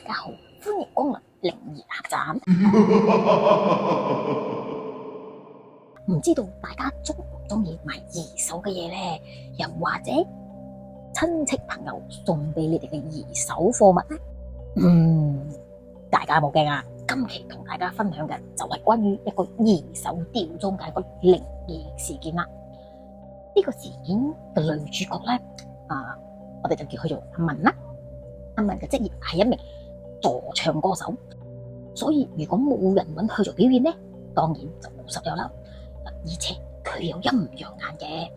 家好，歡迎光臨靈異客棧。唔知道大家中唔中意買二手嘅嘢呢？又或者親戚朋友送俾你哋嘅二手貨物呢？大家冇驚啊！今期同大家分享嘅就係關於一個二手吊鐘嘅一個靈異事件啦。呢個事件嘅女主角呢，我哋就叫佢做阿文啦。阿文嘅職業係一名助唱歌手，所以如果冇人揾佢做表演呢，當然就冇實有啦。而且佢有陰陽眼嘅，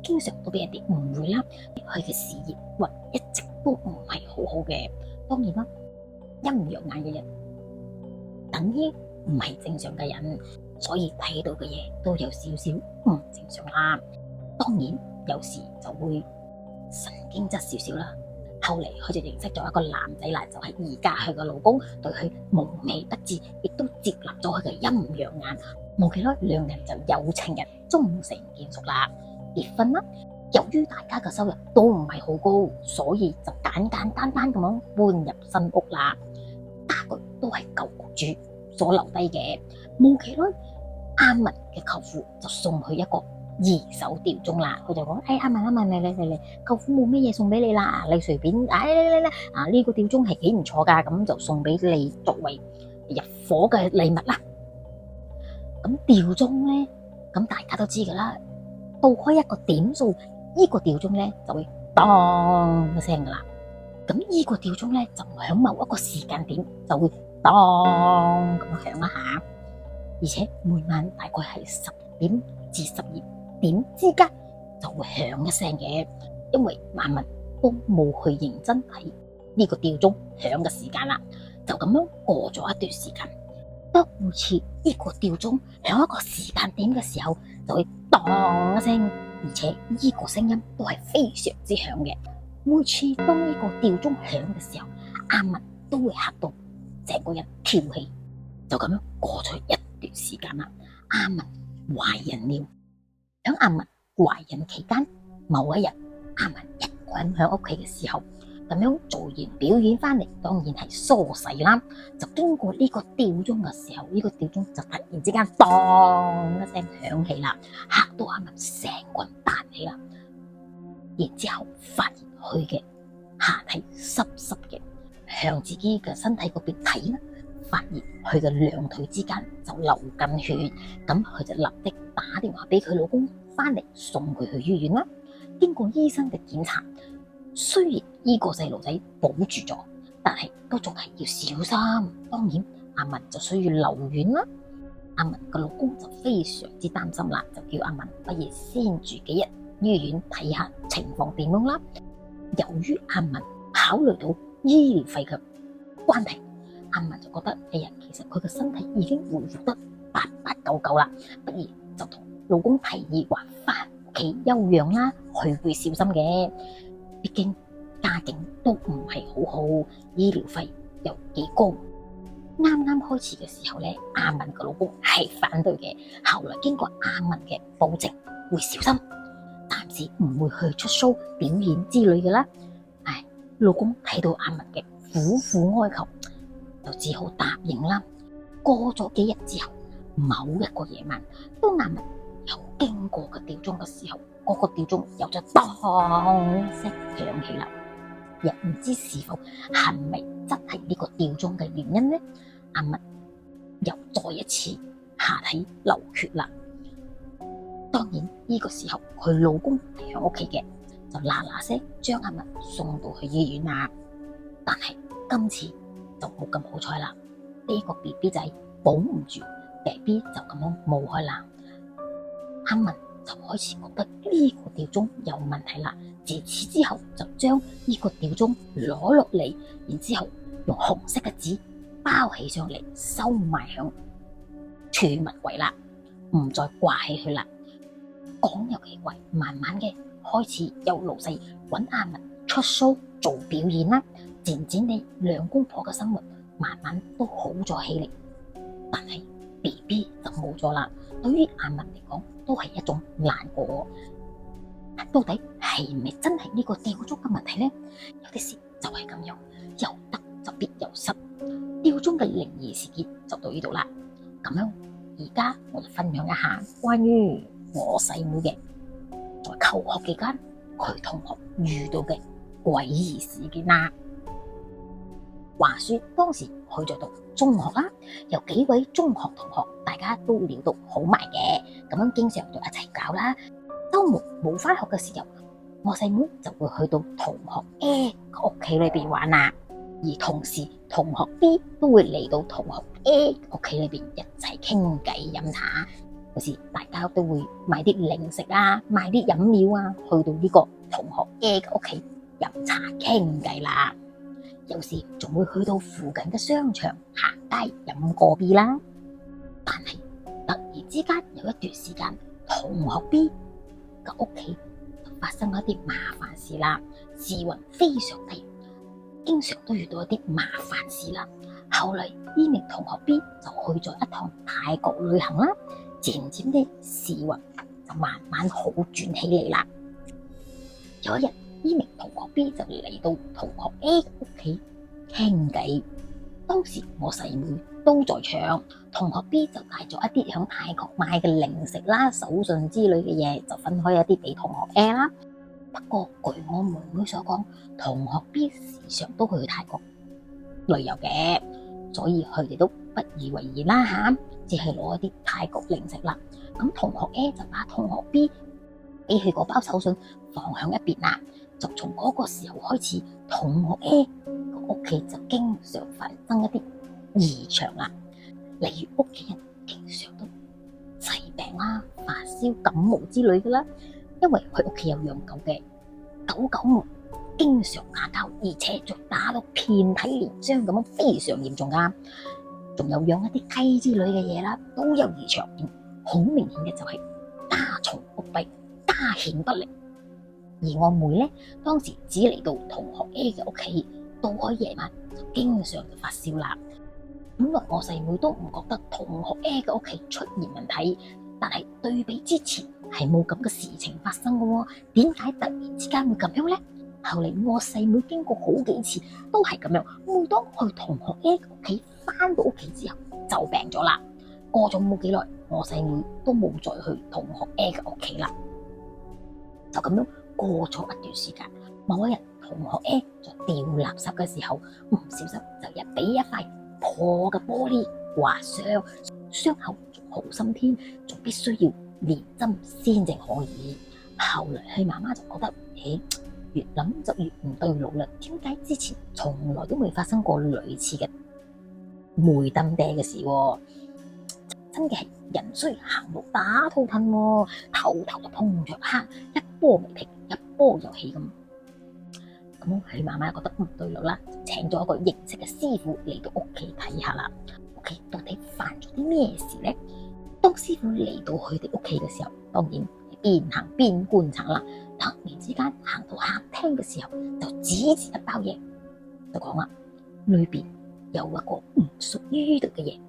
經常都俾人哋誤會啦。佢嘅事業運一直都唔係好好嘅。當然啦，陰陽眼嘅人等於唔係正常嘅人，所以睇到嘅嘢都有少少唔正常啦。當然有時就會神經質少少啦。後嚟佢就認識咗一個男仔啦，就係而家佢嘅老公，對佢無微不至，亦都接納咗佢嘅陰陽眼。冇幾耐，兩人就有情人終成眷屬啦，結婚啦。由於大家嘅收入都唔係好高，所以就簡簡單單咁樣搬入新屋啦。家具都係舊屋主所留低嘅。冇幾耐，阿文嘅舅父就送佢一個二手吊鐘啦。佢就講：阿文，你，舅父冇咩嘢送俾你啦，你隨便，嚟，呢個吊鐘係幾唔錯噶，咁就送俾你作為入伙嘅禮物啦。咁吊鐘咧，咁大家都知噶啦，到開一個點數，呢個吊鐘咧就會當一聲噶啦。咁呢個吊鐘咧就響某一個時間點就會當咁響一下，而且每晚大概係10點至12點之間就會響一聲嘅。因為阿文都冇去認真睇呢個吊鐘響嘅時間啦，就咁樣過咗一段時間。當每次呢個吊鐘響一個時間點嘅時候，就會當一聲，而且呢個聲音都係非常之響嘅。每次當呢個吊鐘響嘅時候，阿文都會嚇到成個人跳起。就咁樣過咗一段時間啦，阿文懷孕了。響阿文懷孕期間，某一日，阿文一個人響屋企嘅時候，咁樣做完表演翻嚟，當然係梳洗啦。就經過呢個吊鐘嘅時候，呢個吊鐘就突然之間當一聲響起啦，嚇到阿文成個人彈起啦。然之後發現佢嘅下體濕濕嘅，向自己嘅身體嗰邊睇啦，發現佢嘅兩腿之間就流緊血。咁佢就立即打電話俾佢老公翻嚟送佢去醫院啦。經過醫生嘅檢查，雖然呢個細路仔保住咗，但係都仲係要小心。當然阿文就需要留院啦。阿文個老公就非常之擔心啦，就叫阿文不如先住幾日醫院睇下情況點樣啦。由於阿文考慮到醫療費嘅關係，阿文就覺得其實佢嘅身體已經恢復得8899啦，不如就同老公提議話翻屋企休養啦，佢會小心嘅。畢竟家境都唔係好好，醫療費又幾高。啱啱開始嘅時候咧，阿文嘅老公係反對嘅。後來經過阿文嘅保證，會小心，暫時唔會去出 show 表演之類嘅啦。老公睇到阿文嘅苦苦哀求，就只好答應啦。過咗幾日之後，某一個夜晚，當阿文又經過個吊鐘嘅時候，嗰個吊鐘有咗當一聲響起啦。又唔知是否係咪真係呢個吊鐘嘅原因呢？阿文又再一次下體流血啦。當然呢個時候佢老公係喺屋企嘅，就嗱聲將阿文送到去醫院啦。但係今次就冇咁好彩啦，呢個 BB 仔保唔住，BB 就咁樣冇開啦。阿文就開始覺得呢個吊鐘有問題啦。自此之後就將呢個吊鐘攞落嚟，然之後用紅色嘅紙包起上嚟，收埋響儲物櫃啦，唔再掛起去啦。講又奇怪，慢慢嘅開始有老細揾阿文出 show 做表演啦。漸漸地兩公婆嘅生活慢慢都好咗起嚟，但係 BB 就冇咗啦。對於阿文嚟講都係一種難過。到底係咪真係呢個吊鐘嘅問題呢？有啲事就係咁樣，有得就必有失。事件就到呢度啦。咁樣而家我就分享一下關於我細妹嘅在求學期間佢同學遇到嘅詭異事件啦。話說當時佢在讀中學啦，有幾位中學同學大家都聊到好埋嘅，咁樣經常就一齊搞啦。周末冇返學嘅時候，我細妹就會去到同學 A 嘅屋企裏邊玩啦，而同時同學 B 都會嚟到同學 A 屋企裏邊一齊傾偈飲茶。有時大家都會買啲零食啊，買啲飲料啊，去到呢個同學 A 嘅屋企飲茶傾偈啦。有時仲會去到附近嘅商場行街飲個 B 啦。但係突然之間有一段時間，同學 B 嘅屋企就發生咗一啲麻煩事啦，時運非常低，經常都遇到一啲麻煩事啦。後來呢名同學 B 就去咗一趟泰國旅行啦，漸漸嘅時運就慢慢好轉起嚟啦。有一日，呢名同學 B 就嚟到同學 A 屋企傾偈，當時我細妹都在場，同學 B 就帶咗一啲響泰國買嘅零食啦、手信之類嘅嘢，就分開一啲俾同學 A 啦。不過據我妹妹所講，同學 B 時常都去泰國旅遊嘅，所以佢哋都不以為然啦吓，只係攞一啲泰國零食啦。咁同學 A 就把同學 B 俾佢個包手信放響一邊啦。就從嗰個時候開始，同學 A 個屋企就經常發生一啲異常啦，例如屋企人經常都疾病啦、發燒、感冒之類嘅啦。因為佢屋企有養狗嘅，狗們經常打交，而且仲打到遍體鱗傷咁樣，非常嚴重噶。仲有養一啲雞之類嘅嘢啦，都有異常。好明顯嘅就係家嘈屋閉，家犬不寧。而我妹咧，當時只嚟到同學 A 嘅屋企，到咗夜晚就經常就發燒啦。本來我細妹都唔覺得同學 A 嘅屋企出現問題，但係對比之前係冇咁嘅事情發生嘅喎，點解突然之間會咁樣咧？後嚟我細妹經過好幾次都係咁樣，每當去同學 A 嘅屋企，翻到屋企之後就病咗啦。過咗冇幾耐，我細妹都冇再去同學 A 嘅屋企啦，就咁樣。過咗一段時間，某一日同學 A 在掉垃圾嘅時候，唔小心就俾一塊破嘅玻璃劃傷，傷口仲好深添，仲必須要連針先至可以。後來佢媽媽就覺得，越諗就越唔對路啦。點解之前從來都未發生過類似嘅梅登爹嘅事？真嘅係人衰行路打倒褪，頭就碰着黑，一波未平一波又起咁。咁佢媽媽覺得唔對路啦，請咗一個認識嘅師傅嚟到屋企睇下啦。屋企到底犯咗啲咩事咧？當師傅嚟到佢哋屋企嘅時候，當然邊行邊觀察啦。突然之間行到客廳嘅時候，就指住一包嘢，就講啦：裏邊有一個唔屬於呢度嘅嘢，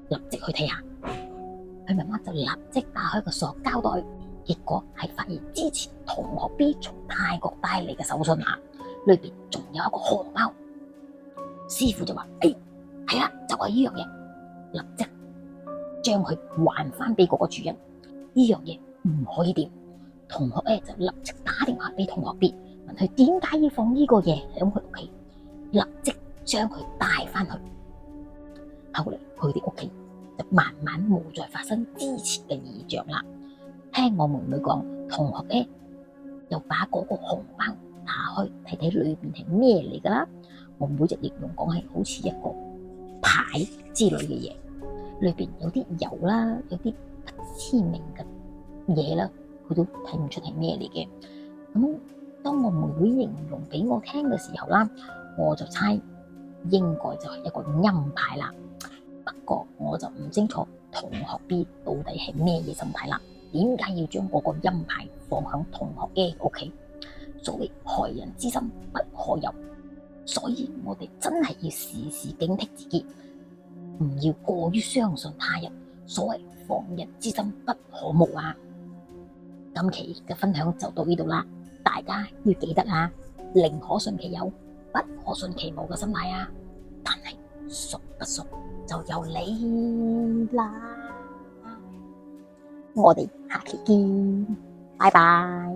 立即去睇下。佢媽媽就立即打開個塑膠袋，結果係發現之前同學 B 從泰國帶嚟嘅手信啊，裏邊仲有一個熊貓。師傅就話：係啦，就係呢樣嘢，立即將佢還翻俾嗰個主人。呢樣嘢唔可以掂。同學 A 就立即打電話俾同學 B， 問佢點解要放呢個嘢喺佢屋企，立即將佢帶翻去。後嚟佢哋屋企就慢慢冇再發生之前嘅異象啦。聽我妹妹講，同學 A 又把嗰個熊貓打開睇睇裏邊係咩嚟噶啦。我妹就形容講係好似一個牌之類嘅嘢，裏邊有啲油啦，有啲不知名嘅嘢啦，佢都睇唔出係咩嚟嘅。咁當我妹妹形容俾我聽嘅時候啦，我就猜應該就係一個陰牌啦。不過我就唔清楚同學 B 到底係咩嘢心態啦，點解要將嗰個陰牌放響同學 A 屋企？所謂害人之心不可有，所以我哋真係要時時警惕自己，唔要過於相信他人。所謂防人之心不可無啊！今期嘅分享就到呢度啦，大家要記得啊，寧可信其有，不可信其無嘅心態啊！但係熟不熟就由你啦。我哋下期見，拜拜。